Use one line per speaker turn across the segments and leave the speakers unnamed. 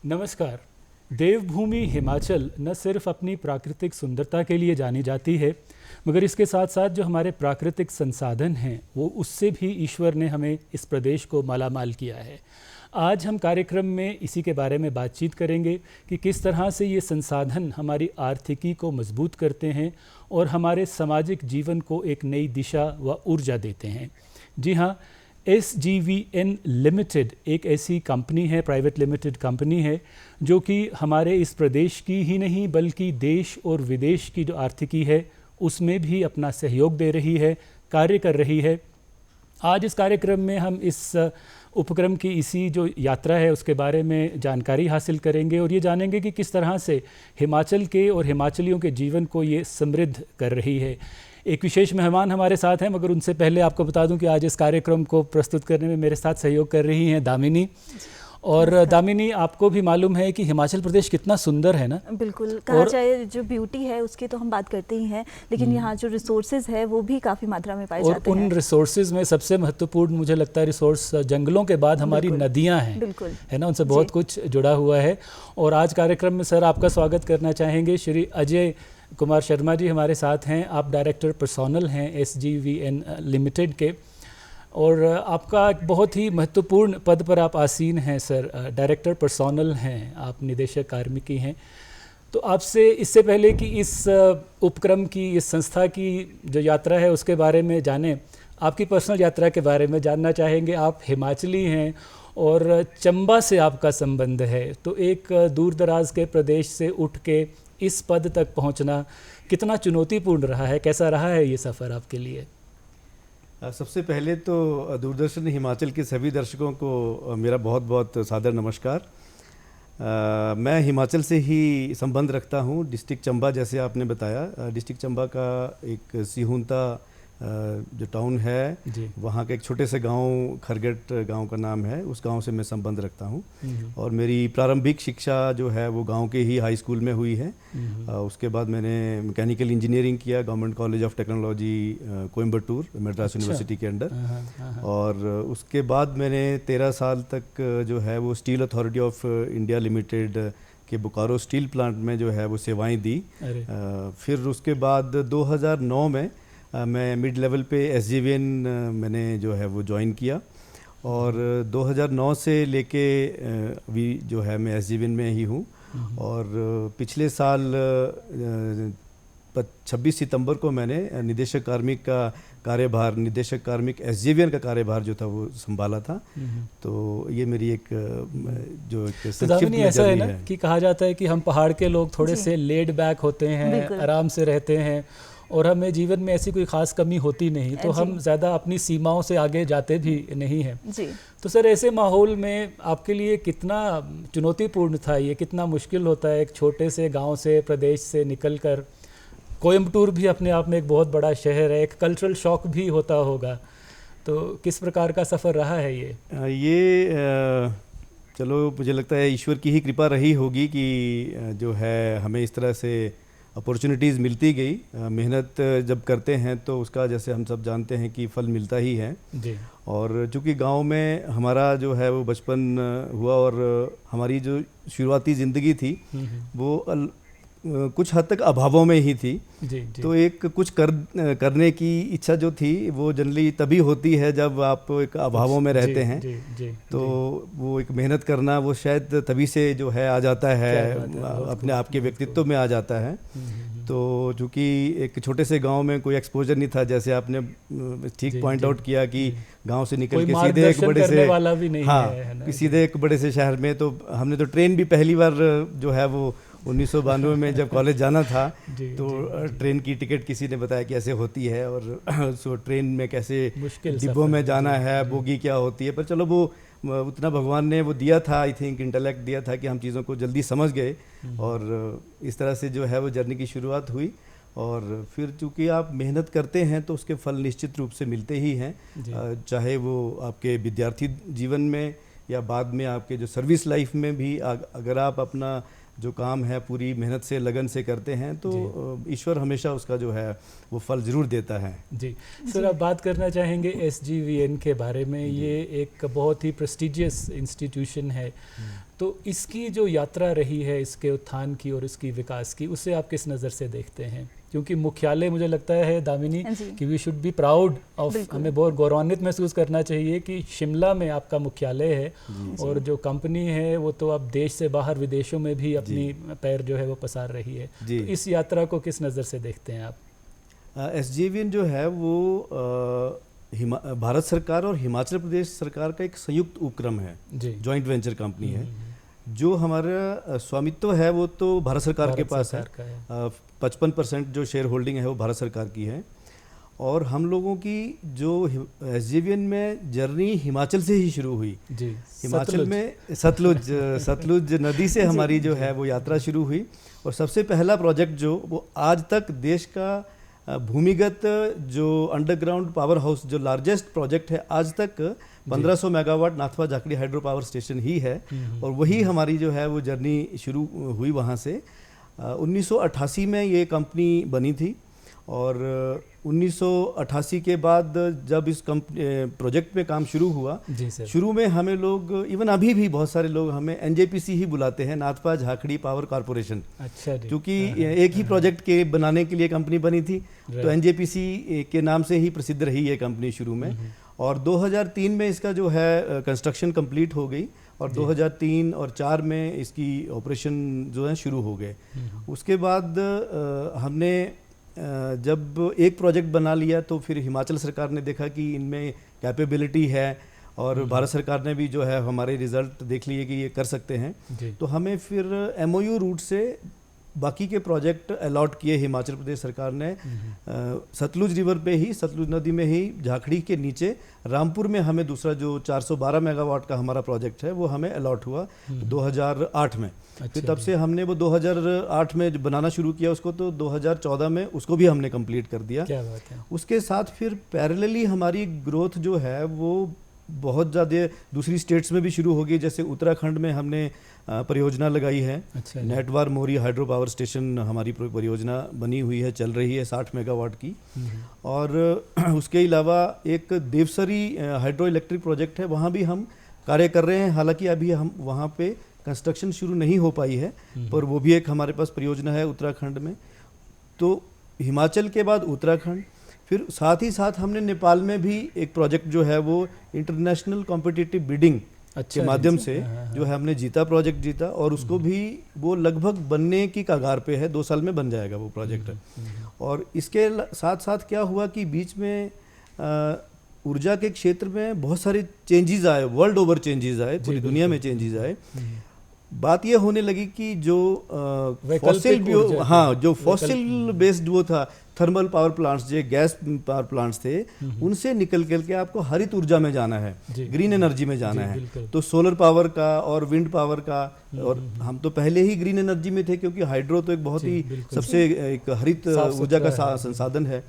नमस्कार। देवभूमि हिमाचल न सिर्फ अपनी प्राकृतिक सुंदरता के लिए जानी जाती है, मगर इसके साथ साथ जो हमारे प्राकृतिक संसाधन हैं वो उससे भी ईश्वर ने हमें इस प्रदेश को मालामाल किया है। आज हम कार्यक्रम में इसी के बारे में बातचीत करेंगे कि किस तरह से ये संसाधन हमारी आर्थिकी को मजबूत करते हैं और हमारे सामाजिक जीवन को एक नई दिशा व ऊर्जा देते हैं। जी हाँ, SGVN लिमिटेड एक ऐसी कंपनी है, प्राइवेट लिमिटेड कंपनी है, जो कि हमारे इस प्रदेश की ही नहीं बल्कि देश और विदेश की जो आर्थिकी है उसमें भी अपना सहयोग दे रही है, कार्य कर रही है। आज इस कार्यक्रम में हम इस उपक्रम की इसी जो यात्रा है उसके बारे में जानकारी हासिल करेंगे और ये जानेंगे कि किस तरह से हिमाचल के और हिमाचलियों के जीवन को ये समृद्ध कर रही है। एक विशेष मेहमान हमारे साथ हैं, मगर उनसे पहले आपको बता दूं कि आज इस कार्यक्रम को प्रस्तुत करने में मेरे साथ सहयोग कर रही हैं दामिनी। और दामिनी, आपको भी मालूम है कि हिमाचल प्रदेश कितना सुंदर है ना।
बिल्कुल, कहा जाए जो ब्यूटी है उसकी तो हम बात करते ही हैं, लेकिन यहाँ जो रिसोर्सेज है वो भी काफ़ी मात्रा में पाए जाते हैं। और उन
रिसोर्सेज में सबसे महत्वपूर्ण मुझे लगता है रिसोर्स जंगलों के बाद हमारी नदियाँ हैं,
बिल्कुल
है ना, उनसे बहुत कुछ जुड़ा हुआ है। और आज कार्यक्रम में सर आपका स्वागत करना चाहेंगे। श्री अजय कुमार शर्मा जी हमारे साथ हैं। आप डायरेक्टर पर्सोनल हैं SGVN लिमिटेड के, और आपका एक बहुत ही महत्वपूर्ण पद पर आप आसीन हैं सर, डायरेक्टर पर्सोनल हैं, आप निदेशक कार्मिकी हैं। तो आपसे इससे पहले कि इस उपक्रम की, इस संस्था की जो यात्रा है उसके बारे में जानें, आपकी पर्सनल यात्रा के बारे में जानना चाहेंगे। आप हिमाचली हैं और चंबा से आपका संबंध है, तो एक दूर दराज के प्रदेश से उठ के इस पद तक पहुंचना कितना चुनौतीपूर्ण रहा है, कैसा रहा है ये सफ़र आपके लिए?
सबसे पहले तो दूरदर्शन हिमाचल के सभी दर्शकों को मेरा बहुत बहुत सादर नमस्कार। मैं हिमाचल से ही संबंध रखता हूँ। डिस्ट्रिक्ट चंबा, जैसे आपने बताया, डिस्ट्रिक्ट चंबा का एक सिहुंता जो टाउन है, वहाँ के एक छोटे से गांव, खरगट गांव का नाम है, उस गांव से मैं संबंध रखता हूँ। और मेरी प्रारंभिक शिक्षा जो है वो गांव के ही हाई स्कूल में हुई है। उसके बाद मैंने मैकेनिकल इंजीनियरिंग किया government college of technology Coimbatore, Madras university के अंडर। और उसके बाद मैंने 13 साल तक जो है वो steel authority of India limited के बोकारो स्टील प्लांट में जो है वो सेवाएँ दी। फिर उसके बाद 2009 में मैं मिड लेवल पे SGVN मैंने जो है वो ज्वाइन किया, और 2009 से लेके अभी जो है मैं SGVN में ही हूँ। और पिछले साल 26 सितंबर को मैंने निदेशक कार्मिक का कार्यभार, निदेशक कार्मिक SGVN का कार्यभार जो था वो संभाला था। तो ये मेरी एक जो एक
संक्षिप्त ऐसा है ना कि कहा जाता है कि हम पहाड़ के लोग थोड़े से लेड बैक होते हैं, आराम से रहते हैं, और हमें जीवन में ऐसी कोई ख़ास कमी होती नहीं, तो हम ज़्यादा अपनी सीमाओं से आगे जाते भी नहीं हैं। तो सर, ऐसे माहौल में आपके लिए कितना चुनौतीपूर्ण था ये, कितना मुश्किल होता है एक छोटे से गांव से, प्रदेश से निकलकर? कोयम्बटूर भी अपने आप में एक बहुत बड़ा शहर है, एक कल्चरल शॉक भी होता होगा, तो किस प्रकार का सफ़र रहा है ये?
चलो, मुझे लगता है ईश्वर की ही कृपा रही होगी कि जो है हमें इस तरह से अपॉर्चुनिटीज़ मिलती गई। मेहनत जब करते हैं तो उसका, जैसे हम सब जानते हैं, कि फल मिलता ही है जी। और चूँकि गांव में हमारा जो है वो बचपन हुआ और हमारी जो शुरुआती ज़िंदगी थी वो कुछ हद तक अभावों में ही थी जी। तो एक कुछ करने की इच्छा जो थी वो जनरली तभी होती है जब आप एक अभावों में रहते हैं जी। तो वो एक मेहनत करना वो शायद तभी से जो है आ जाता है, अपने आप के व्यक्तित्व में आ जाता है। तो चूँकि एक छोटे से गांव में कोई एक्सपोजर नहीं था, जैसे आपने ठीक पॉइंट आउट किया कि गांव से निकल के सीधे एक बड़े से,
वाला भी नहीं है,
सीधे एक बड़े से शहर में, तो हमने तो ट्रेन भी पहली बार जो है वो 1992 में जब कॉलेज जाना था तो ट्रेन की टिकट किसी ने बताया कि ऐसे होती है, और सो ट्रेन में कैसे डिब्बों में जाना है, बोगी क्या होती है। पर चलो, वो उतना भगवान ने वो दिया था, आई थिंक इंटेलेक्ट दिया था कि हम चीज़ों को जल्दी समझ गए, और इस तरह से जो है वो जर्नी की शुरुआत हुई। और फिर चूँकि आप मेहनत करते हैं तो उसके फल निश्चित रूप से मिलते ही हैं, चाहे वो आपके विद्यार्थी जीवन में या बाद में आपके जो सर्विस लाइफ में भी। अगर आप अपना जो काम है पूरी मेहनत से लगन से करते हैं तो ईश्वर हमेशा उसका जो है वो फल ज़रूर देता है।
जी सर, आप बात करना चाहेंगे SGVN के बारे में। ये एक बहुत ही प्रेस्टिजियस इंस्टीट्यूशन है, तो इसकी जो यात्रा रही है इसके उत्थान की और इसकी विकास की, उसे आप किस नज़र से देखते हैं? क्योंकि मुख्यालय मुझे लगता है दामिनी कि we should be proud of, हमें बहुत गौरवान्वित महसूस करना चाहिए कि शिमला में आपका मुख्यालय है और जो कंपनी है वो तो अब देश से बाहर विदेशों में भी अपनी पैर जो है वो पसार रही है। तो इस यात्रा को किस नज़र से देखते हैं आप?
SGVN जो है वो भारत सरकार और हिमाचल प्रदेश सरकार का एक संयुक्त उपक्रम है, जॉइंट वेंचर कंपनी है। जो हमारा स्वामित्व है वो तो भारत सरकार के पास है, 55% जो शेयर होल्डिंग है वो भारत सरकार की है। और हम लोगों की जो SGVN में जर्नी हिमाचल से ही शुरू हुई। हिमाचल में सतलुज नदी से हमारी जो है वो यात्रा शुरू हुई। और सबसे पहला प्रोजेक्ट जो वो आज तक देश का भूमिगत जो अंडरग्राउंड पावर हाउस जो लार्जेस्ट प्रोजेक्ट है आज तक 1500 megawatt Nathpa Jhakri hydro power station ही है। और वही हमारी जो है वो जर्नी शुरू हुई वहाँ से। 1988 में ये कंपनी बनी थी और 1988 के बाद जब इस प्रोजेक्ट पे काम शुरू हुआ, शुरू में हमें लोग, इवन अभी भी बहुत सारे लोग हमें NJPC ही बुलाते हैं, नाथपा झाकड़ी पावर कॉरपोरेशन। अच्छा, क्योंकि एक ही प्रोजेक्ट के बनाने के लिए कंपनी बनी थी, तो NJPC के नाम से ही प्रसिद्ध रही ये कंपनी शुरू में। और 2003 में इसका जो है कंस्ट्रक्शन कंप्लीट हो गई और 2003 और 4 में इसकी ऑपरेशन जो है शुरू हो गए। उसके बाद हमने जब एक प्रोजेक्ट बना लिया तो फिर हिमाचल सरकार ने देखा कि इनमें कैपेबिलिटी है और भारत सरकार ने भी जो है हमारे रिजल्ट देख लिए कि ये कर सकते हैं, तो हमें फिर MOU रूट से बाकी के प्रोजेक्ट अलॉट किए हिमाचल प्रदेश सरकार ने। सतलुज रिवर पे ही, सतलुज नदी में ही झाकड़ी के नीचे रामपुर में हमें दूसरा जो 412 मेगावाट का हमारा प्रोजेक्ट है वो हमें अलॉट हुआ 2008 में। फिर तब से हमने वो 2008 में बनाना शुरू किया उसको, तो 2014 में उसको भी हमने कंप्लीट कर दिया। क्या बात है। उसके साथ फिर पैरेलली हमारी ग्रोथ जो है वो बहुत ज़्यादा दूसरी स्टेट्स में भी शुरू हो गई। जैसे उत्तराखंड में हमने परियोजना लगाई है। नेटवार मोरी हाइड्रो पावर स्टेशन हमारी परियोजना बनी हुई है, चल रही है 60 मेगावाट की। और उसके अलावा एक देवसरी हाइड्रो इलेक्ट्रिक प्रोजेक्ट है, वहाँ भी हम कार्य कर रहे हैं। हालांकि अभी हम वहाँ पे कंस्ट्रक्शन शुरू नहीं हो पाई है, पर वो भी एक हमारे पास परियोजना है उत्तराखंड में। तो हिमाचल के बाद उत्तराखंड, फिर साथ ही साथ हमने नेपाल में भी एक प्रोजेक्ट जो है वो इंटरनेशनल कॉम्पिटिटिव बिडिंग के माध्यम से जो है हमने प्रोजेक्ट जीता और उसको भी वो लगभग बनने की कगार पे है, 2 साल में बन जाएगा वो प्रोजेक्ट। और इसके साथ साथ क्या हुआ कि बीच में ऊर्जा के क्षेत्र में बहुत सारे चेंजेस आए, वर्ल्ड ओवर चेंजेस आए, पूरी दुनिया में चेंजेस आए। बात ये होने लगी कि जो फॉसिल बेस्ड वो था, थर्मल पावर प्लांट्स जो गैस पावर प्लांट्स थे, उनसे निकल के आपको हरित ऊर्जा में जाना है, ग्रीन एनर्जी में जाना है। तो सोलर पावर का और विंड पावर का, और हम तो पहले ही ग्रीन एनर्जी में थे क्योंकि हाइड्रो तो एक बहुत ही सबसे एक हरित ऊर्जा का संसाधन है।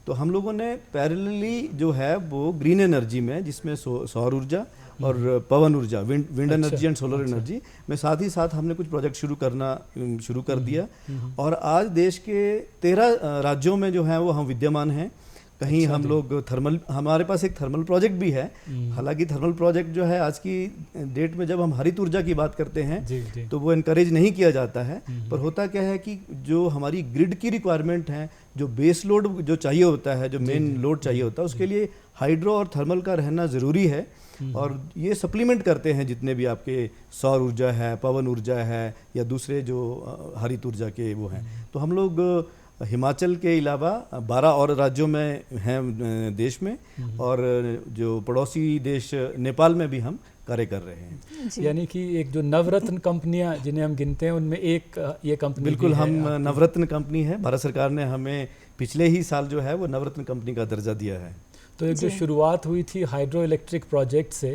तो हम लोगों ने पैरेलली जो है वो ग्रीन एनर्जी में, जिसमें सौर ऊर्जा और पवन ऊर्जा, wind energy and solar energy में साथ ही साथ हमने कुछ प्रोजेक्ट शुरू कर दिया। और आज देश के 13 राज्यों में जो है वो हम विद्यमान हैं। कहीं हम लोग थर्मल, हमारे पास एक थर्मल प्रोजेक्ट भी है। हालांकि थर्मल प्रोजेक्ट जो है आज की डेट में जब हम हरित ऊर्जा की बात करते हैं तो वो इनकरेज नहीं किया जाता है। पर होता क्या है कि जो हमारी ग्रिड की रिक्वायरमेंट है, जो बेस लोड जो चाहिए होता है, जो मेन लोड चाहिए होता है, उसके लिए हाइड्रो और थर्मल का रहना ज़रूरी है। और ये सप्लीमेंट करते हैं जितने भी आपके सौर ऊर्जा है, पवन ऊर्जा है या दूसरे जो हरित ऊर्जा के वो हैं। तो हम लोग हिमाचल के अलावा 12 और राज्यों में हैं देश में, और जो पड़ोसी देश नेपाल में भी हम कार्य कर रहे हैं।
यानी कि एक जो नवरत्न कंपनियां जिन्हें हम गिनते हैं उनमें एक ये कंपनी
बिल्कुल हम नवरत्न कंपनी है। भारत सरकार ने हमें पिछले ही साल जो है वो नवरत्न कंपनी का दर्जा दिया है।
तो एक जो
जी।
शुरुआत हुई थी हाइड्रो इलेक्ट्रिक प्रोजेक्ट से,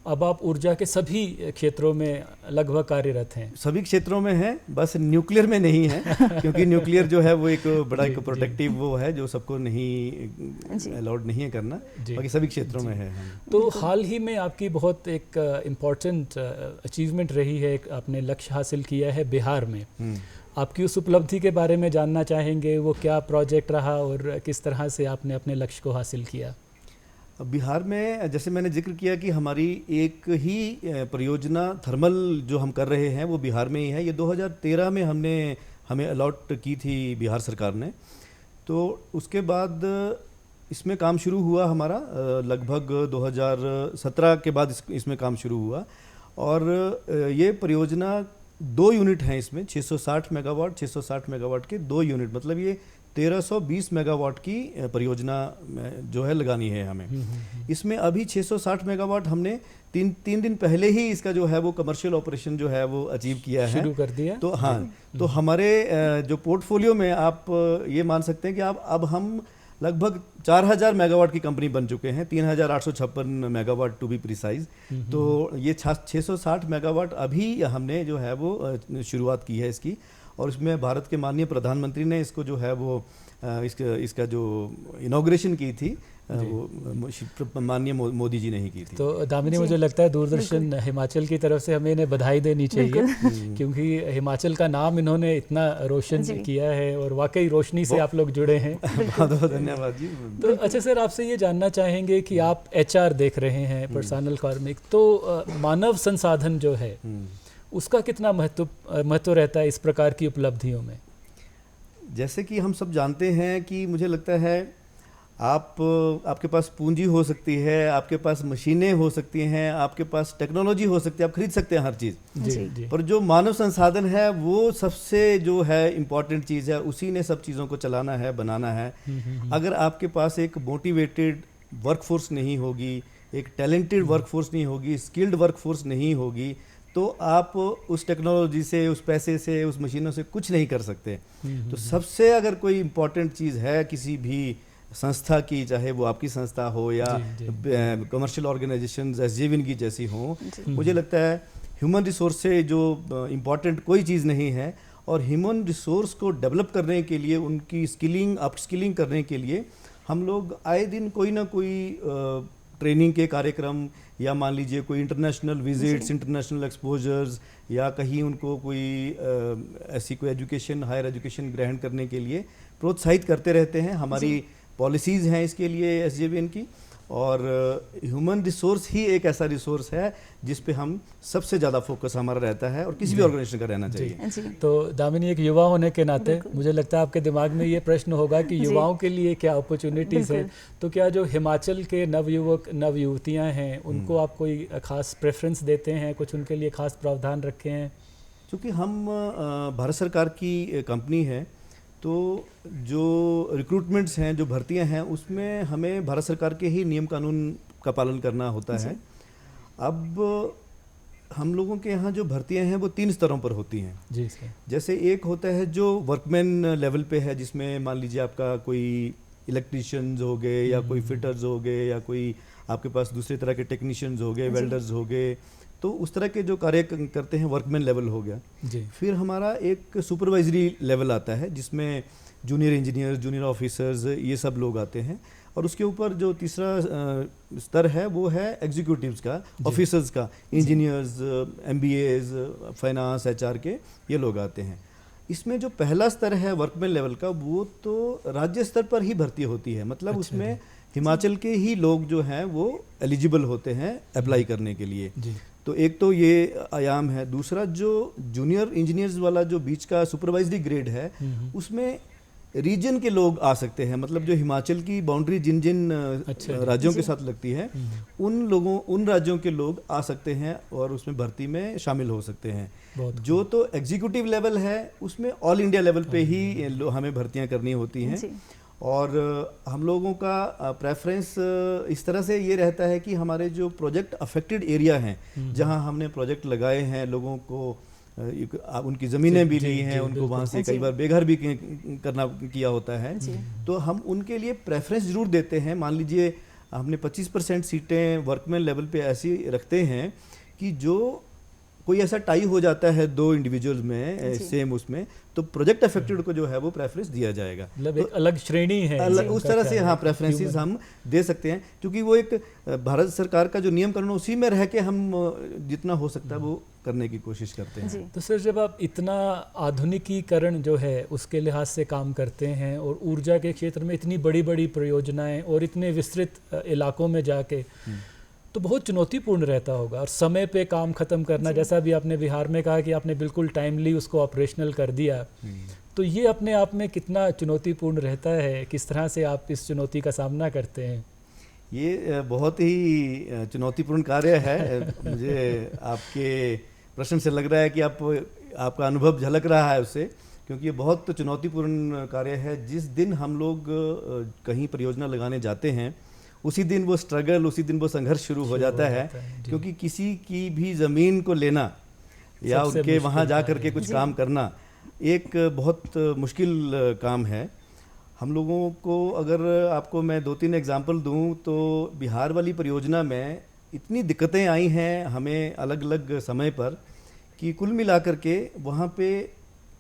अब आप ऊर्जा के सभी क्षेत्रों में लगभग कार्यरत हैं।
सभी क्षेत्रों में है, बस न्यूक्लियर में नहीं है क्योंकि न्यूक्लियर जो है वो एक बड़ा
जी,
एक
जी।
प्रोटेक्टिव वो है जो सबको नहीं
जी।
अलाउड नहीं है करना,
जी।
बाकी सभी क्षेत्रों में है हम।
तो हाल ही में आपकी बहुत एक इम्पॉर्टेंट अचीवमेंट रही है, एक आपने लक्ष्य हासिल किया है बिहार में। आपकी उस उपलब्धि के बारे में जानना चाहेंगे, वो क्या प्रोजेक्ट रहा और किस तरह से आपने अपने लक्ष्य को हासिल किया?
बिहार में जैसे मैंने जिक्र किया कि हमारी एक ही परियोजना थर्मल जो हम कर रहे हैं वो बिहार में ही है। ये 2013 में हमें अलॉट की थी बिहार सरकार ने। तो उसके बाद इसमें काम शुरू हुआ हमारा लगभग 2017 के बाद इसमें काम शुरू हुआ। और ये परियोजना 2 यूनिट हैं इसमें, 660 मेगावाट के 2 यूनिट, मतलब ये 1320 मेगावाट की परियोजना जो है लगानी है हमें। इसमें अभी 660 मेगावाट हमने तीन दिन पहले ही इसका जो है वो कमर्शियल ऑपरेशन जो है वो अचीव किया है,
शुरू कर दिया।
तो हाँ, तो हमारे जो पोर्टफोलियो में आप ये मान सकते हैं कि अब हम लगभग 4000 मेगावाट की कंपनी बन चुके हैं, 3856 मेगावाट टू बी प्रिसाइज। तो ये 660 मेगावाट अभी हमने जो है वो शुरुआत की है इसकी, और इसमें भारत के माननीय प्रधानमंत्री ने इसको जो है वो इसका जो इनॉग्रेशन की थी वो माननीय मोदी जी ने ही की थी।
तो दामिनी, मुझे लगता है दूरदर्शन हिमाचल की तरफ से हमें इन्हें बधाई देनी चाहिए क्योंकि हिमाचल का नाम इन्होंने इतना रोशन किया है और वाकई रोशनी से आप लोग जुड़े हैं।
बहुत बहुत धन्यवाद जी।
तो अच्छा सर, आपसे ये जानना चाहेंगे कि आप HR देख रहे हैं, पर्सनल कार्मिक, तो मानव संसाधन जो है उसका कितना महत्व रहता है इस प्रकार की उपलब्धियों में?
जैसे कि हम सब जानते हैं कि मुझे लगता है आपके पास पूंजी हो सकती है, आपके पास मशीनें हो सकती हैं, आपके पास टेक्नोलॉजी हो सकती है, आप खरीद सकते हैं हर चीज़,
जी।
पर जो मानव संसाधन है वो सबसे जो है इम्पॉर्टेंट चीज़ है, उसी ने सब चीज़ों को चलाना है, बनाना है। अगर आपके पास एक मोटिवेटेड वर्कफोर्स नहीं होगी, एक टैलेंटेड वर्कफोर्स नहीं होगी, स्किल्ड वर्कफोर्स नहीं होगी, तो आप उस टेक्नोलॉजी से, उस पैसे से, उस मशीनों से कुछ नहीं कर सकते। तो सबसे अगर कोई इम्पॉर्टेंट चीज़ है किसी भी संस्था की, चाहे वो आपकी संस्था हो या कमर्शियल ऑर्गेनाइजेशंस SJVN की जैसी हो, मुझे लगता है ह्यूमन रिसोर्स से जो इम्पॉर्टेंट कोई चीज़ नहीं है। और ह्यूमन रिसोर्स को डेवलप करने के लिए, उनकी स्किलिंग अपस्किलिंग करने के लिए हम लोग आए दिन कोई ना कोई ट्रेनिंग के कार्यक्रम, या मान लीजिए कोई इंटरनेशनल विजिट्स, इंटरनेशनल एक्सपोजर्स, या कहीं उनको कोई ऐसी कोई एजुकेशन, हायर एजुकेशन ग्रहण करने के लिए प्रोत्साहित करते रहते हैं। हमारी पॉलिसीज़ हैं इसके लिए SJVN की, और ह्यूमन रिसोर्स ही एक ऐसा रिसोर्स है जिस पे हम सबसे ज़्यादा फोकस हमारा रहता है, और किसी भी ऑर्गेनाइजेशन का रहना चाहिए।
तो दामिनी, एक युवा होने के नाते मुझे लगता है आपके दिमाग में ये प्रश्न होगा कि युवाओं के लिए क्या अपॉर्चुनिटीज़ है। तो क्या जो हिमाचल के नवयुवक नवयुवतियाँ हैं उनको आप कोई खास प्रेफरेंस देते हैं, कुछ उनके लिए खास प्रावधान रखे हैं?
क्योंकि हम भारत सरकार की कंपनी है, तो जो रिक्रूटमेंट्स हैं, जो भर्तियां हैं, उसमें हमें भारत सरकार के ही नियम कानून का पालन करना होता है। अब हम लोगों के यहाँ जो भर्तियां हैं वो 3 स्तरों पर होती हैं
जी सर।
जैसे एक होता है जो वर्कमैन लेवल पे है, जिसमें मान लीजिए आपका कोई इलेक्ट्रीशियंस हो गए, या कोई फिटर्स हो गए, या कोई आपके पास दूसरे तरह के टेक्नीशियंस हो गए, वेल्डर्स हो गए, तो उस तरह के जो कार्य करते हैं वर्कमैन लेवल हो गया
जी।
फिर हमारा एक सुपरवाइजरी लेवल आता है जिसमें जूनियर इंजीनियर, जूनियर ऑफिसर्स, ये सब लोग आते हैं। और उसके ऊपर जो तीसरा स्तर है वो है एग्जीक्यूटिव्स का, ऑफिसर्स का, इंजीनियर्स, MBAs, फाइनेंस, HR के ये लोग आते हैं। इसमें जो पहला स्तर है वर्कमैन लेवल का, वो तो राज्य स्तर पर ही भर्ती होती है, मतलब उसमें हिमाचल के ही लोग जो हैं वो एलिजिबल होते हैं अप्लाई करने के लिए
जी।
तो एक तो ये आयाम है। दूसरा जो जूनियर इंजीनियर्स वाला जो बीच का सुपरवाइजरी ग्रेड है, उसमें रीजन के लोग आ सकते हैं, मतलब जो हिमाचल की बाउंड्री जिन जिन राज्यों के साथ लगती है, उन राज्यों के लोग आ सकते हैं और उसमें भर्ती में शामिल हो सकते हैं। जो तो एग्जीक्यूटिव लेवल है उसमें ऑल इंडिया लेवल पे ही हमें भर्तियां करनी होती हैं। और हम लोगों का प्रेफरेंस इस तरह से ये रहता है कि हमारे जो प्रोजेक्ट अफेक्टेड एरिया हैं, जहां हमने प्रोजेक्ट लगाए हैं, लोगों को उनकी ज़मीनें भी ली हैं, उनको वहाँ से कई बार बेघर भी करना किया होता है, तो हम उनके लिए प्रेफरेंस ज़रूर देते हैं। मान लीजिए हमने 25% सीटें वर्कमैन लेवल पे ऐसी रखते हैं कि जो कोई ऐसा टाई हो जाता है दो इंडिविजुअल्स में सेम उसमें, तो प्रोजेक्ट अफेक्टेड को जो है वो प्रेफरेंस दिया जाएगा।
मतलब एक अलग श्रेणी है
उस तरह से हाँ प्रेफरेंसेस हम दे सकते हैं, क्योंकि वो एक भारत सरकार का जो नियम कानून उसी में रह के हम जितना हो सकता है वो करने की कोशिश करते हैं।
तो सर जब आप इतना आधुनिकीकरण जो है उसके लिहाज से काम करते हैं और ऊर्जा के क्षेत्र में इतनी बड़ी बड़ी परियोजनाएं और इतने विस्तृत इलाकों में जाके, तो बहुत चुनौतीपूर्ण रहता होगा। और समय पे काम खत्म करना, जैसा भी आपने बिहार में कहा कि आपने बिल्कुल टाइमली उसको ऑपरेशनल कर दिया, तो ये अपने आप में कितना चुनौतीपूर्ण रहता है? किस तरह से आप इस चुनौती का सामना करते हैं?
ये बहुत ही चुनौतीपूर्ण कार्य है। मुझे आपके प्रश्न से लग रहा है कि आपका अनुभव झलक रहा है उससे, क्योंकि ये बहुत चुनौतीपूर्ण कार्य है। जिस दिन हम लोग कहीं परियोजना लगाने जाते हैं उसी दिन वो स्ट्रगल, उसी दिन वो संघर्ष शुरू हो जाता है, क्योंकि किसी की भी ज़मीन को लेना या उनके वहाँ जा कर के कुछ काम करना एक बहुत मुश्किल काम है। हम लोगों को अगर आपको मैं 2-3 एग्जांपल दूं तो बिहार वाली परियोजना में इतनी दिक्कतें आई हैं हमें अलग अलग समय पर कि कुल मिलाकर के वहाँ पे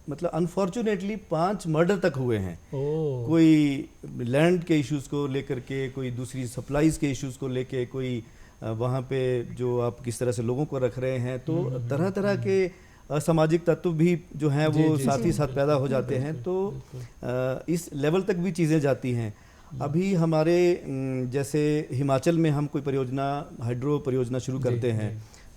मतलब अनफॉर्चुनेटली 5 मर्डर तक हुए हैं। कोई लैंड के इश्यूज़ को लेकर के, कोई दूसरी सप्लाईज़ के इश्यूज़ को लेके, कोई वहाँ पे जो आप किस तरह से लोगों को रख रहे हैं, तो तरह तरह के असामाजिक तत्व भी जो हैं वो साथ ही साथ पैदा हो जाते हैं। तो इस लेवल तक भी चीज़ें जाती हैं। अभी हमारे जैसे हिमाचल में हम कोई परियोजना, हाइड्रो परियोजना शुरू करते हैं,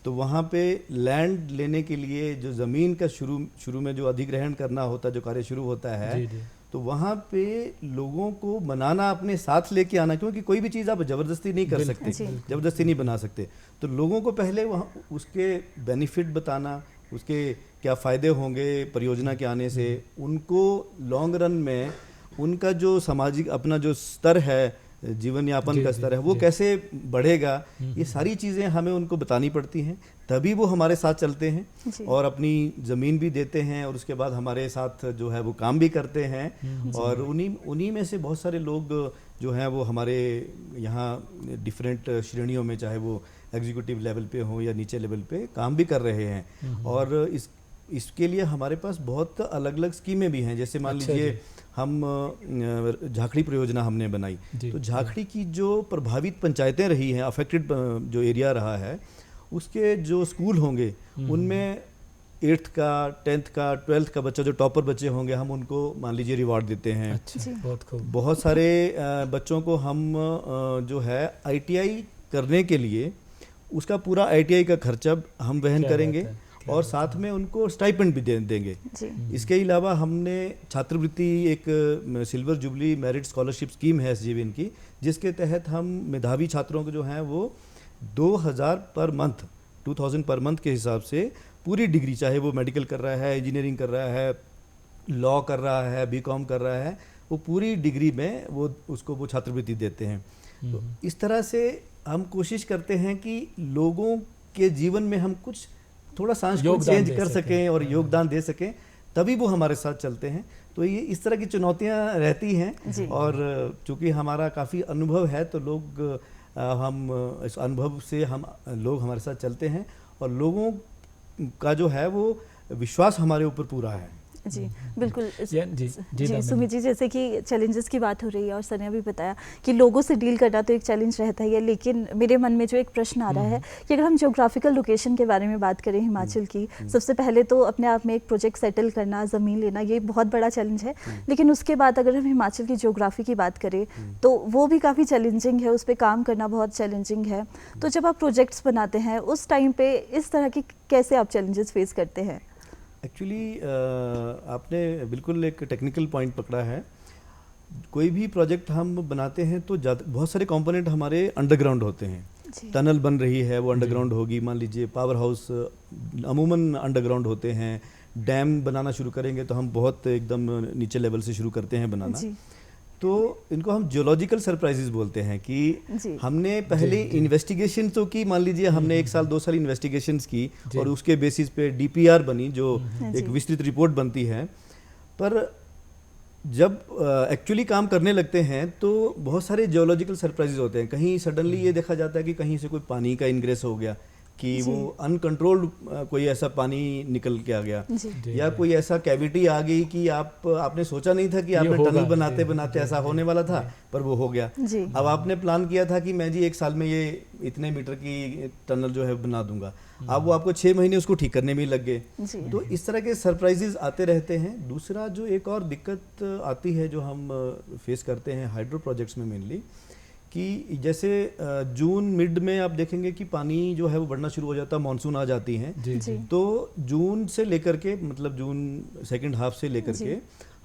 तो वहाँ पे लैंड लेने के लिए जो ज़मीन का शुरू में जो अधिग्रहण करना होता है, जो कार्य शुरू होता है, तो वहाँ पे लोगों को बनाना, अपने साथ लेके आना, क्योंकि कोई भी चीज़ आप ज़बरदस्ती नहीं कर सकते, ज़बरदस्ती नहीं बना सकते। तो लोगों को पहले वहाँ उसके बेनिफिट बताना, उसके क्या फ़ायदे होंगे परियोजना के आने से, उनको लॉन्ग रन में उनका जो सामाजिक अपना जो स्तर है, जीवन यापन का स्तर है, वो कैसे बढ़ेगा, ये सारी चीज़ें हमें उनको बतानी पड़ती हैं। तभी वो हमारे साथ चलते हैं और अपनी ज़मीन भी देते हैं और उसके बाद हमारे साथ जो है वो काम भी करते हैं। और उन्हीं में से बहुत सारे लोग जो हैं वो हमारे यहाँ डिफरेंट श्रेणियों में, चाहे वो एग्जीक्यूटिव लेवल पे हो या नीचे लेवल पे, काम भी कर रहे हैं। और इसके लिए हमारे पास बहुत अलग अलग स्कीमें भी हैं। जैसे मान लीजिए हम झाखड़ी परियोजना हमने बनाई, तो झाखड़ी की जो प्रभावित पंचायतें रही हैं, अफेक्टेड जो एरिया रहा है, उसके जो स्कूल होंगे उनमें 8th का, 10th का, 12th का बच्चा, जो टॉपर बच्चे होंगे, हम उनको मान लीजिए रिवार्ड देते हैं।
बहुत खूब।
बहुत सारे बच्चों को हम जो है ITI करने के लिए उसका पूरा ITI का खर्चा हम वहन करेंगे और साथ में उनको स्टाइपेंड भी देंगे। इसके अलावा हमने छात्रवृत्ति, एक silver jubilee merit scholarship scheme है SJVN की, जिसके तहत हम मेधावी छात्रों को जो हैं वो 2000 पर मंथ, 2000 पर मंथ के हिसाब से पूरी डिग्री, चाहे वो मेडिकल कर रहा है, इंजीनियरिंग कर रहा है, लॉ कर रहा है, BCom कर रहा है, वो पूरी डिग्री में वो उसको वो छात्रवृत्ति देते हैं। तो इस तरह से हम कोशिश करते हैं कि लोगों के जीवन में हम कुछ थोड़ा सांस्कृतिक चेंज कर सकें और योगदान दे सकें, तभी वो हमारे साथ चलते हैं। तो ये इस तरह की चुनौतियां रहती हैं और चूंकि हमारा काफ़ी अनुभव है, तो हम इस अनुभव से हम लोग हमारे साथ चलते हैं और लोगों का जो है वो विश्वास हमारे ऊपर पूरा है।
जी बिल्कुल।
जी
सुमित जी, जैसे कि चैलेंजेस की बात हो रही है और सर ने भी बताया कि लोगों से डील करना तो एक चैलेंज रहता ही है, लेकिन मेरे मन में जो एक प्रश्न आ रहा है कि अगर हम ज्योग्राफिकल लोकेशन के बारे में बात करें हिमाचल की, सबसे पहले तो अपने आप में एक प्रोजेक्ट सेटल करना, ज़मीन लेना, ये बहुत बड़ा चैलेंज है। लेकिन उसके बाद अगर हम हिमाचल की ज्योग्राफी की बात करें तो वो भी काफ़ी चैलेंजिंग है, उस पर काम करना बहुत चैलेंजिंग है। तो जब आप प्रोजेक्ट्स बनाते हैं उस टाइम पे इस तरह की कैसे आप चैलेंजेस फेस करते हैं?
एक्चुअली आपने बिल्कुल एक टेक्निकल पॉइंट पकड़ा है। कोई भी प्रोजेक्ट हम बनाते हैं तो बहुत सारे कंपोनेंट हमारे अंडरग्राउंड होते हैं। टनल बन रही है, वो अंडरग्राउंड होगी। मान लीजिए पावर हाउस अमूमन अंडरग्राउंड होते हैं। डैम बनाना शुरू करेंगे तो हम बहुत एकदम नीचे लेवल से शुरू करते हैं बनाना। तो इनको हम जियोलॉजिकल सरप्राइजेस बोलते हैं कि हमने पहले इन्वेस्टिगेशन तो की, मान लीजिए हमने 1 साल 2 साल इन्वेस्टिगेशंस की और उसके बेसिस पे DPR बनी, जो एक विस्तृत रिपोर्ट बनती है। पर जब एक्चुअली काम करने लगते हैं तो बहुत सारे जियोलॉजिकल सरप्राइजेज होते हैं। कहीं सडनली ये देखा जाता है कि कहीं से कोई पानी का इनग्रेस हो गया, कि वो अनकंट्रोल्ड कोई ऐसा पानी निकल के आ गया, या कोई ऐसा कैविटी आ गई कि आपने सोचा नहीं था कि आपने टनल बनाते बनाते ऐसा होने वाला था, पर वो हो गया। अब आपने प्लान किया था कि मैं जी 1 साल में ये इतने मीटर की टनल जो है बना दूंगा, अब वो आपको 6 महीने उसको ठीक करने में ही लग गए। तो इस तरह के सरप्राइजेज आते रहते हैं। दूसरा जो एक और दिक्कत आती है जो हम फेस करते हैं हाइड्रो प्रोजेक्ट्स में मेनली, कि जैसे जून मिड में आप देखेंगे कि पानी जो है वो बढ़ना शुरू हो जाता है, मानसून आ जाती हैं। तो जून से लेकर के, मतलब जून सेकंड हाफ से लेकर के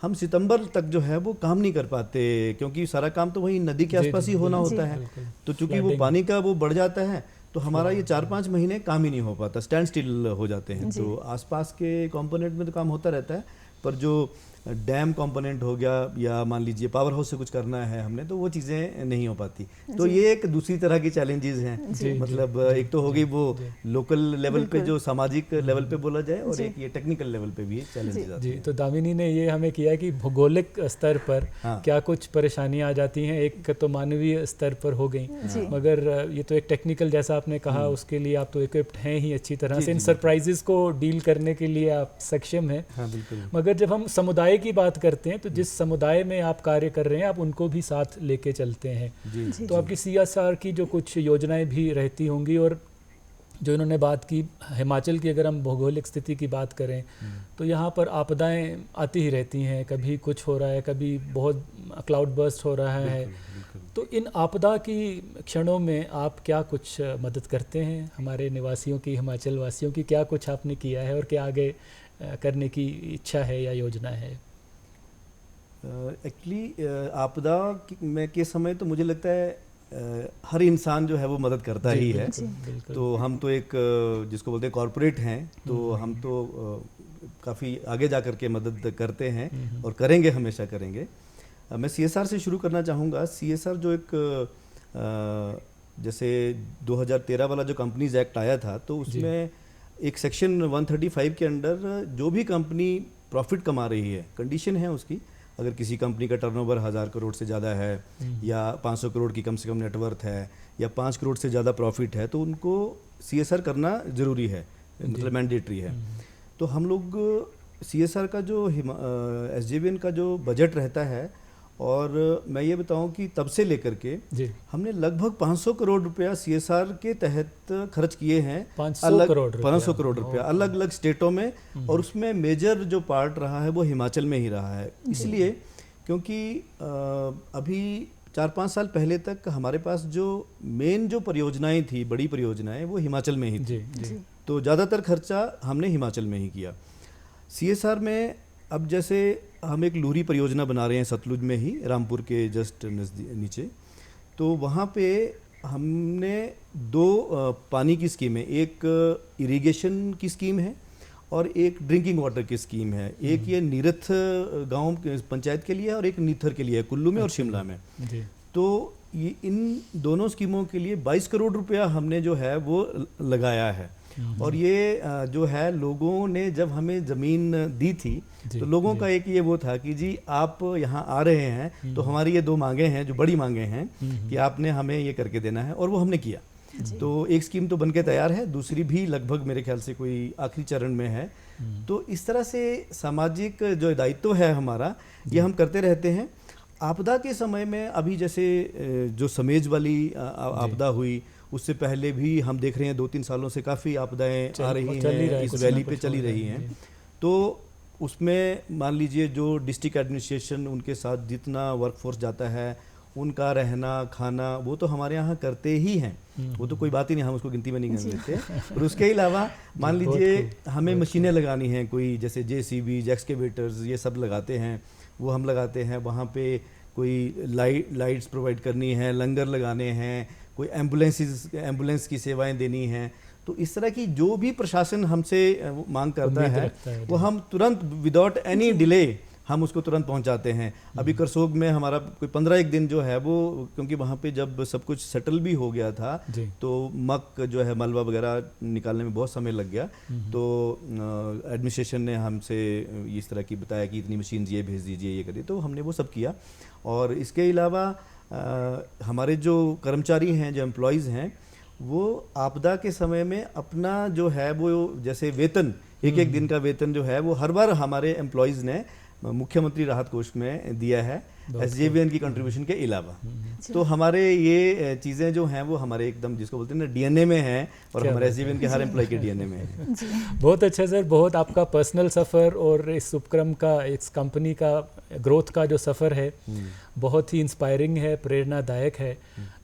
हम सितंबर तक जो है वो काम नहीं कर पाते, क्योंकि सारा काम तो वही नदी के आसपास ही होना होता है। तो चूंकि वो पानी का वो बढ़ जाता है तो हमारा ये 4-5 महीने काम ही नहीं हो पाता, स्टैंड स्टिल हो जाते हैं। तो आसपास के कंपोनेंट में तो काम होता रहता है, पर जो डैम कंपोनेंट हो गया या मान लीजिए पावर हाउस से कुछ करना है हमने, तो वो चीज़ें नहीं हो पाती। तो ये एक दूसरी तरह की चैलेंजेस हैं। मतलब एक तो हो गई वो लोकल लेवल पे जो सामाजिक लेवल पे बोला जाए, और एक ये टेक्निकल लेवल पे भी चैलेंजेस आते हैं।
तो दामिनी ने ये हमें किया कि भौगोलिक स्तर पर क्या कुछ परेशानियां आ जाती हैं, एक तो मानवीय स्तर पर हो गई, मगर ये तो एक टेक्निकल, जैसा आपने कहा, उसके लिए आप तो इक्विप्ड हैं ही अच्छी तरह से, इन सरप्राइजेस को डील करने के लिए आप सक्षम हैं। मगर जब हम समुदाय की बात करते हैं तो जिस समुदाय में आप कार्य कर रहे हैं आप उनको भी साथ लेके चलते हैं। तो आपकी CSR की जो कुछ योजनाएं भी रहती होंगी, और जो इन्होंने बात की हिमाचल की, अगर हम भौगोलिक स्थिति की बात करें तो यहाँ पर आपदाएं आती ही रहती हैं, कभी कुछ हो रहा है, कभी बहुत क्लाउड बर्स्ट हो रहा है। तो इन आपदा की क्षणों में आप क्या कुछ मदद करते हैं हमारे निवासियों की, हिमाचल वासियों की? क्या कुछ आपने किया है और क्या आगे करने की इच्छा है या योजना है?
एक्चुअली आपदा में के समय तो मुझे लगता है हर इंसान जो है वो मदद करता ही है। तो हम तो एक जिसको बोलते हैं कॉरपोरेट हैं, तो हम तो काफ़ी आगे जा कर के मदद करते हैं और करेंगे, हमेशा करेंगे। मैं CSR से शुरू करना चाहूँगा। CSR जो एक जैसे 2013 वाला जो कंपनीज एक्ट आया था, तो उसमें एक सेक्शन 135 के अंडर जो भी कंपनी प्रॉफिट कमा रही है, कंडीशन है उसकी, अगर किसी कंपनी का टर्नओवर 1000 करोड़ से ज़्यादा है, या 500 करोड़ की कम से कम नेटवर्थ है, या 5 करोड़ से ज़्यादा प्रॉफिट है, तो उनको CSR करना ज़रूरी है, मतलब मैंडेटरी है। तो हम लोग CSR का जो SJVN का जो बजट रहता है, और मैं ये बताऊं कि तब से लेकर के हमने लगभग 500 करोड़ रुपया CSR के तहत खर्च किए हैं। 500 करोड़ रुपया अलग अलग स्टेटों में, और उसमें मेजर जो पार्ट रहा है वो हिमाचल में ही रहा है। इसलिए क्योंकि अभी 4-5 साल पहले तक हमारे पास जो मेन जो परियोजनाएं थी, बड़ी परियोजनाएं, वो हिमाचल में ही थी। तो ज़्यादातर खर्चा हमने हिमाचल में ही किया। CSR में अब जैसे हम एक लूरी परियोजना बना रहे हैं सतलुज में ही, रामपुर के जस्ट नीचे। तो वहाँ पे हमने 2 पानी की स्कीमें, एक इरिगेशन की स्कीम है और एक ड्रिंकिंग वाटर की स्कीम है। एक ये नीरथ गांव पंचायत के लिए और एक नीथर के लिए है, कुल्लू में और शिमला में। तो ये इन दोनों स्कीमों के लिए 22 करोड़ रुपया हमने जो है वो लगाया है। और ये जो है, लोगों ने जब हमें ज़मीन दी थी तो लोगों का एक ये वो था कि जी आप यहाँ आ रहे हैं तो हमारी ये 2 मांगे हैं, जो बड़ी मांगे हैं, कि आपने हमें ये करके देना है, और वो हमने किया। तो एक स्कीम तो बनके तैयार है, दूसरी भी लगभग मेरे ख्याल से कोई आखिरी चरण में है। तो इस तरह से सामाजिक जो दायित्व है हमारा, ये हम करते रहते हैं। आपदा के समय में अभी जैसे जो समेज वाली आपदा हुई, उससे पहले भी हम देख रहे हैं 2-3 सालों से काफ़ी आपदाएं आ रही हैं, इस वैली पे चली रही हैं। तो उसमें मान लीजिए जो डिस्ट्रिक्ट एडमिनिस्ट्रेशन, उनके साथ जितना वर्कफोर्स जाता है, उनका रहना खाना वो तो हमारे यहाँ करते ही हैं, वो तो कोई बात ही नहीं, हम उसको गिनती में नहीं गिन लेते। और उसके अलावा मान लीजिए हमें मशीनें लगानी हैं, कोई जैसे JCB, एक्सकेवेटर्स, ये सब लगाते हैं, वो हम लगाते हैं। वहाँ पे कोई लाइट्स प्रोवाइड करनी है, लंगर लगाने हैं, कोई एम्बुलेंस की सेवाएं देनी हैं। तो इस तरह की जो भी प्रशासन हमसे मांग करता है, वो हम तुरंत विदाउट एनी डिले हम उसको तुरंत पहुंचाते हैं। अभी करसोग में हमारा कोई 15 दिन जो है वो, क्योंकि वहाँ पे जब सब कुछ सेटल भी हो गया था तो मक जो है मलबा वगैरह निकालने में बहुत समय लग गया, तो एडमिनिस्ट्रेशन ने हमसे इस तरह की बताया कि इतनी मशीन ये भेज दीजिए, ये करिए, तो हमने वो सब किया। और इसके अलावा हमारे जो कर्मचारी हैं, जो एम्प्लॉयज़ हैं, वो आपदा के समय में अपना जो है वो जैसे वेतन, एक दिन का वेतन जो है वो हर बार हमारे एम्प्लॉयज़ ने मुख्यमंत्री राहत कोष में दिया है SJVN की कंट्रीब्यूशन के अलावा। तो हमारे ये चीज़ें जो हैं वो हमारे एकदम जिसको बोलते हैं ना DNA में हैं, और हमारे SJVN के हर एम्प्लॉय के DNA में है।
बहुत अच्छा सर, बहुत आपका पर्सनल सफ़र और इस उपक्रम का, इस कंपनी का ग्रोथ का जो सफ़र है बहुत ही इंस्पायरिंग है, प्रेरणादायक है।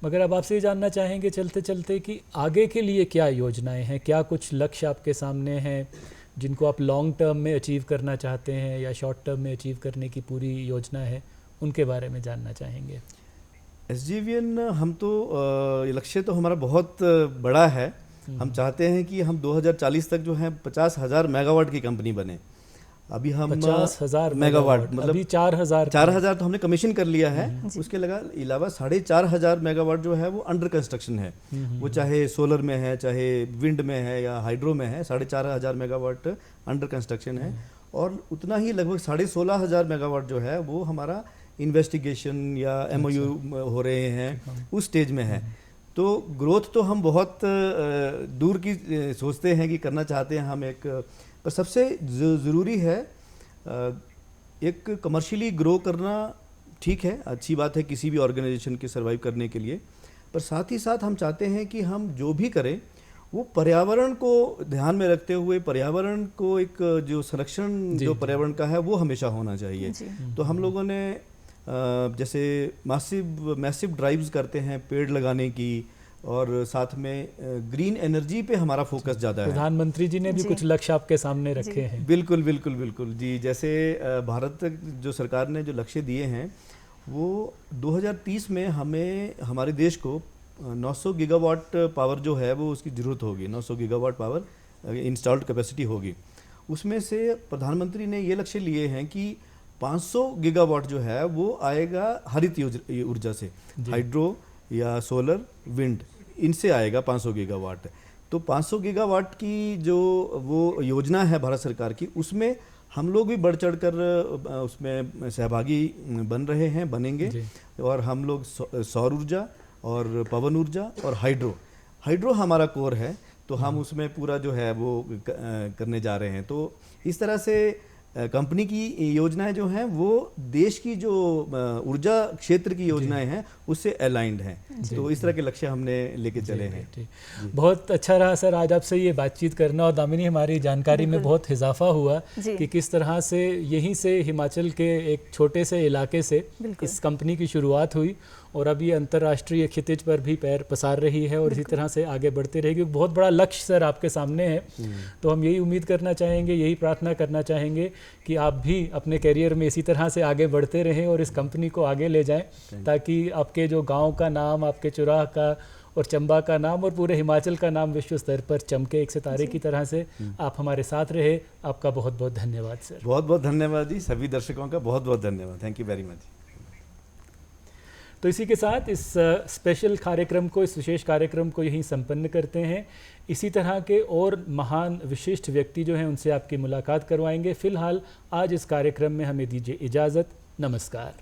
मगर अब आपसे ये जानना चाहेंगे चलते चलते कि आगे के लिए क्या योजनाएं हैं, क्या कुछ लक्ष्य आपके सामने हैं जिनको आप लॉन्ग टर्म में अचीव करना चाहते हैं या शॉर्ट टर्म में अचीव करने की पूरी योजना है, उनके बारे में जानना चाहेंगे।
SJVN हम तो लक्ष्य तो हमारा बहुत बड़ा है। हम चाहते हैं कि हम 2040 तक जो है 50,000 मेगावाट की कंपनी बने। अभी हम
50,000
मेगावाट, मतलब
अभी 4,000
तो हमने कमीशन कर लिया है। उसके अलावा 4,500 मेगावाट जो है वो अंडर कंस्ट्रक्शन है। वो चाहे सोलर में है, चाहे विंड में है या हाइड्रो में है, 4,500 मेगावाट अंडर कंस्ट्रक्शन है। और उतना ही लगभग 16,500 मेगावाट जो है वो हमारा इन्वेस्टिगेशन या MOU हो रहे हैं, उस स्टेज में है। तो ग्रोथ तो हम बहुत दूर की सोचते हैं कि करना चाहते हैं हम एक, पर सबसे ज़रूरी है एक कमर्शियली ग्रो करना। ठीक है, अच्छी बात है किसी भी ऑर्गेनाइजेशन के सर्वाइव करने के लिए, पर साथ ही साथ हम चाहते हैं कि हम जो भी करें वो पर्यावरण को ध्यान में रखते हुए, पर्यावरण को एक जो संरक्षण जो पर्यावरण का है वो हमेशा होना चाहिए। तो हम लोगों ने जैसे मैसिव ड्राइव्स करते हैं पेड़ लगाने की, और साथ में ग्रीन एनर्जी पे हमारा फोकस ज़्यादा है।
प्रधानमंत्री जी ने भी कुछ लक्ष्य आपके सामने रखे हैं।
बिल्कुल बिल्कुल बिल्कुल जी। जैसे भारत जो सरकार ने जो लक्ष्य दिए हैं वो 2030 में हमें, हमारे देश को 900 गीगावाट पावर जो है वो उसकी ज़रूरत होगी। 900 गीगावाट पावर इंस्टॉल्ड कैपेसिटी होगी। उसमें से प्रधानमंत्री ने ये लक्ष्य लिए हैं कि 500 गीगावाट जो है वो आएगा हरित ऊर्जा से, हाइड्रो या सोलर, विंड, इनसे आएगा 500 गीगावाट। तो 500 गीगावाट की जो वो योजना है भारत सरकार की, उसमें हम लोग भी बढ़ चढ़ कर उसमें सहभागी बन रहे हैं, बनेंगे। और हम लोग सौर ऊर्जा और पवन ऊर्जा और हाइड्रो हमारा कोर है, तो हम उसमें पूरा जो है वो करने जा रहे हैं। तो इस तरह से कंपनी की योजनाएं जो हैं वो देश की जो ऊर्जा क्षेत्र की योजनाएं हैं उससे अलाइंड हैं। तो इस तरह के लक्ष्य हमने लेके चले हैं।
बहुत अच्छा रहा सर आज आपसे ये बातचीत करना, और दामिनी हमारी जानकारी में बहुत इजाफा हुआ कि किस तरह से यहीं से हिमाचल के एक छोटे से इलाके से इस कंपनी की शुरुआत हुई और अब ये अंतर्राष्ट्रीय क्षितिज पर भी पैर पसार रही है और इसी तरह से आगे बढ़ते रहेगी। बहुत बड़ा लक्ष्य सर आपके सामने है। तो हम यही उम्मीद करना चाहेंगे, यही प्रार्थना करना चाहेंगे कि आप भी अपने करियर में इसी तरह से आगे बढ़ते रहें और इस कंपनी को आगे ले जाएं, ताकि आपके जो गांव का नाम, आपके चुराह का और चंबा का नाम और पूरे हिमाचल का नाम विश्व स्तर पर चमके एक सितारे की तरह से। आप हमारे साथ रहे, आपका बहुत बहुत धन्यवाद सर।
बहुत बहुत धन्यवाद जी। सभी दर्शकों का बहुत बहुत धन्यवाद। Thank you very much.
तो इसी के साथ इस स्पेशल कार्यक्रम को, इस विशेष कार्यक्रम को यहीं संपन्न करते हैं। इसी तरह के और महान विशिष्ट व्यक्ति जो हैं उनसे आपकी मुलाकात करवाएंगे। फिलहाल आज इस कार्यक्रम में हमें दीजिए इजाज़त। नमस्कार।